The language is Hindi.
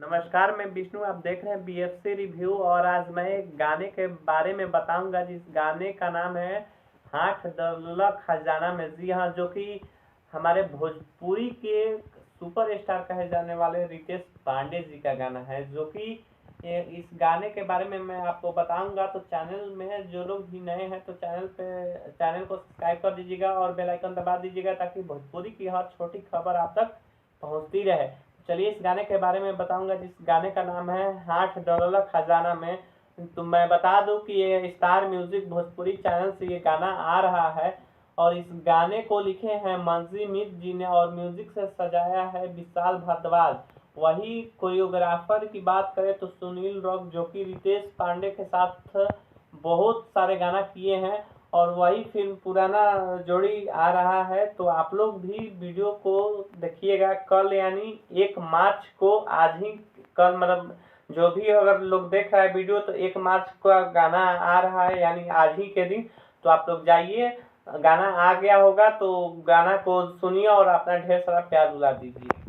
नमस्कार, मैं विष्णु। आप देख रहे हैं बीएफसी रिव्यू और आज मैं एक गाने के बारे में बताऊंगा जिस गाने का नाम है हाथ डलला खजाना में। जी हाँ, जो कि हमारे भोजपुरी के सुपरस्टार कहे जाने वाले रितेश पांडे जी का गाना है। जो कि इस गाने के बारे में मैं आपको बताऊंगा। तो चैनल में जो लोग भी नए हैं तो चैनल को सब्सक्राइब कर दीजिएगा और बेल आइकन दबा दीजिएगा ताकि भोजपुरी की हर छोटी खबर आप तक पहुंचती रहे। चलिए इस गाने के बारे में बताऊंगा जिस गाने का नाम है हाथ डलला खजाना में। तो मैं बता दूं कि ये स्टार म्यूजिक भोजपुरी चैनल से ये गाना आ रहा है और इस गाने को लिखे हैं मंजीमित जी ने और म्यूजिक से सजाया है विशाल भारद्वाज। वही कोरियोग्राफर की बात करें तो सुनील रॉक, जो कि रितेश पांडे के साथ बहुत सारे गाना किए हैं और वही फिल्म पुराना जोड़ी आ रहा है। तो आप लोग भी वीडियो को देखिएगा कल, यानी 1 मार्च को। आज ही कल मतलब जो भी अगर लोग देख रहा है वीडियो तो 1 मार्च का गाना आ रहा है, यानी आज ही के दिन। तो आप लोग जाइए, गाना आ गया होगा तो गाना को सुनिए और अपना ढेर सारा प्यार दुला दीजिए।